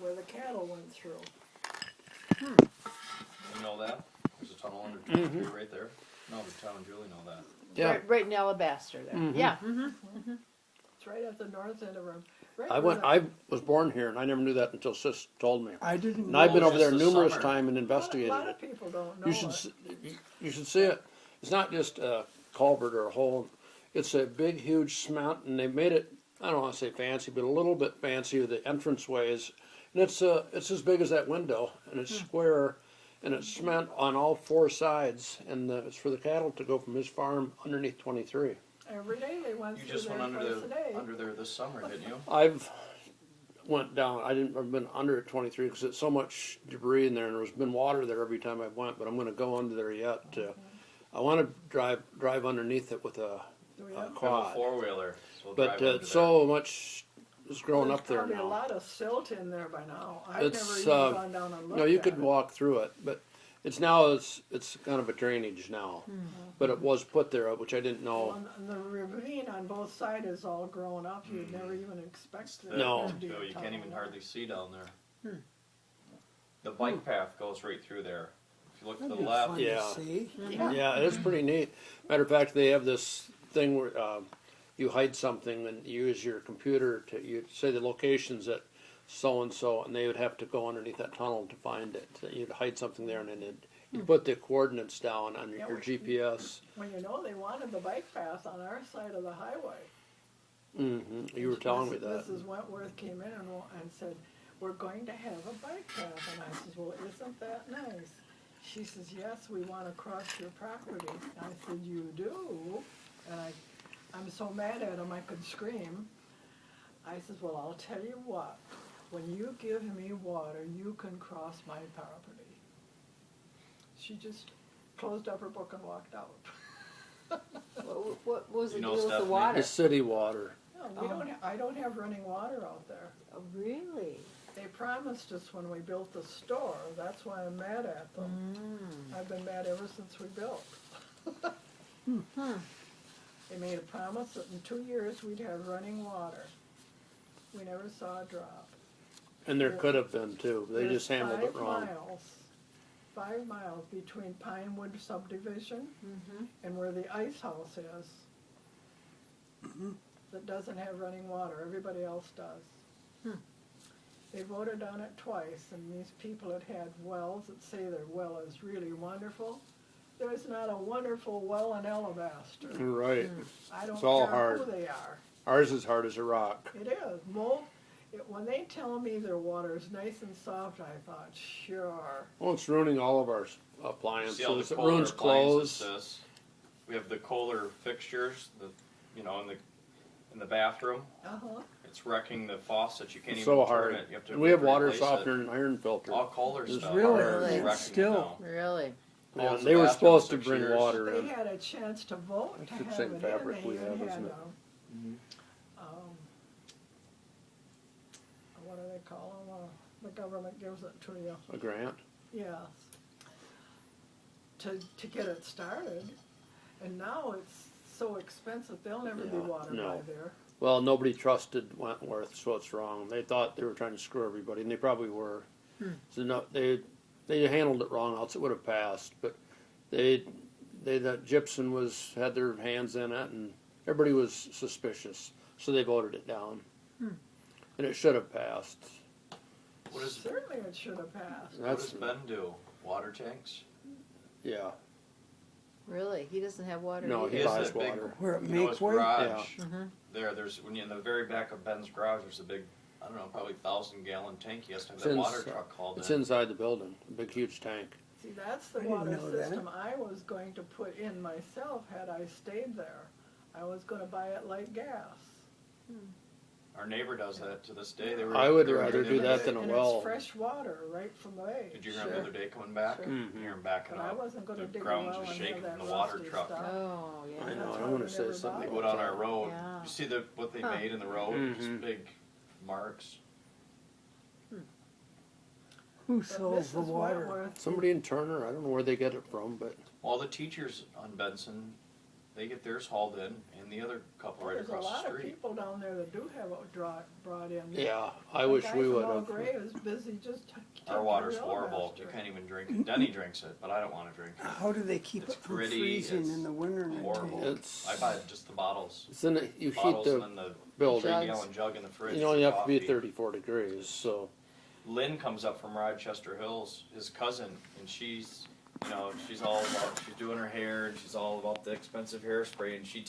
where the cattle went through. You know that? There's a tunnel under 23 right there. No, the town and Julie know that. Yeah. Right in Alabaster there. Mhm. Yeah. It's right at the north end of our. Right I where went. the- I was born here, and I never knew that until Sis told me. I didn't And I've been Well, over there just the numerous summer. times and a investigated lot it. of people don't know You should. it. You should see it. It's not just a culvert or a hole. It's a big, huge cement, and they made it. I don't want to say fancy, but a little bit fancy with the entranceways. And it's as big as that window, and it's square, and it's cement on all four sides, and it's for the cattle to go from his farm underneath 23. Every day they went You through just there went twice a day. under there this summer, didn't you? I've went down. I've been under at 23 because it's so much debris in there, and there's been water there every time I went. But I'm going to go under there yet. I want to drive underneath it with a Do we a have- We have a quad. four-wheeler, so we'll But drive under so much is growing There's up there probably a now. lot of silt in there by now. I've It's, never even gone down and looked You at could it. walk through it, but it's kind of a drainage now. But it was put there, which I didn't know. Well, and the ravine on both sides is all grown up. You'd never even expect it. No. to be a Bill, you can't tunnel. even hardly see down there. The bike path goes right through there. If you look to the That'd be left, fun Yeah. to see. Yeah, it's pretty neat. Matter of fact, they have this thing where you hide something and you use your computer to you say the locations at so and so, and they would have to go underneath that tunnel to find it. You'd hide something there, and then you put the coordinates down on Yeah, your we- GPS. Well, you know, they wanted the bike path on our side of the highway. You were telling me that. Mrs. Wentworth came in and said, "We're going to have a bike path." And I says, "Well, isn't that nice?" She says, "Yes, we want to cross your property." I said, "You do?" And I'm so mad at him I could scream. I says, "Well, I'll tell you what. When you give me water, you can cross my property." She just closed up her book and walked out. What was the You know, deal with the Stephanie, water? The city water. No, I don't have running water out there. Oh, really? They promised us when we built the store. That's why I'm mad at them. I've been mad ever since we built. They made a promise that in 2 years we'd have running water. We never saw a drop. And there could have been too. They There's just handled it wrong. 5 miles between Pinewood subdivision and where the ice house is. That doesn't have running water. Everybody else does. They voted on it twice, and these people that had wells that say their well is really wonderful. There's not a wonderful well in Alabaster. Right. I don't It's all care hard. who they are. Ours is hard as a rock. It is. When they tell me their water is nice and soft, I thought, sure. Well, it's ruining all of our see all the appliances. It Kohler ruins appliances clothes. this. We have the Kohler fixtures, in the bathroom. Uh-huh. It's wrecking the faucet. You can't It's even so turn hard. it. You have to And we have water replace it. softener and iron filter. All Kohler It's stuff. really is hard. wrecking Still. it now. Really? Yeah, Closed they the were bathroom supposed to 6 bring years. water They in. had a chance to vote to That's the have same it fabric in. They we have, even isn't had it? what do they call them? The government gives it to you. A grant. Yes. To get it started. And now it's so expensive, there'll never be Yeah, water no. by there. Well, nobody trusted Wentworth, so it's wrong. They thought they were trying to screw everybody, and they probably were. So no, they handled it wrong, else it would have passed. But that Gibson had their hands in it, and everybody was suspicious, so they voted it down, and it should have passed. What does Certainly it should have passed. That's Ben do? Water tanks? yeah. Really? He doesn't have water No, either? he has buys that big, water. Where it you know, his Makeway? garage. Yeah. There's when you in the very back of Ben's garage. There's a big, I don't know, probably 1,000-gallon tank. He has to have It's that ins- water truck called It's in. inside the building, a big, huge tank. See, that's the I didn't water know that. system I was going to put in myself had I stayed there. I was gonna buy it like gas. Our neighbor does that to this day. They were, I would they were rather doing do that than a And well. it's fresh water right from the lake. Did you hear him the other day coming back? Sure. Mhm. You hear him backing But I up. wasn't gonna The dig a ground well was and just shaking have that from the water rusty truck. stuff. Oh, yeah. I know. That's I why want we to say never something. bought They it. go about down our that. road. Yeah. You see what they Huh. made in the road? Mhm. Just big marks. Who But sells the Mrs. water? Wentworth, Somebody in Turner. I don't know where they get it from, but All the teachers on Benson, they get theirs hauled in, and the other couple right There's a across lot the of street. people down there that do have it brought in. Yeah, I wish we would The guy have. from Eau Gray is busy just taking Our water's the horrible. alabaster. You can't even drink it. Denny drinks it, but I don't want to drink it. How do they keep It's it from gritty, freezing it's in the winter in a horrible. tank? It's I buy just the bottles. it's in the, you heat Bottles and the then the building. 3-gallon jug in the fridge. You for only have to be coffee. 34 degrees, so Lynn comes up from Rochester Hills, his cousin, and she's, she's all about, she's doing her hair, and she's all about the expensive hairspray, and she takes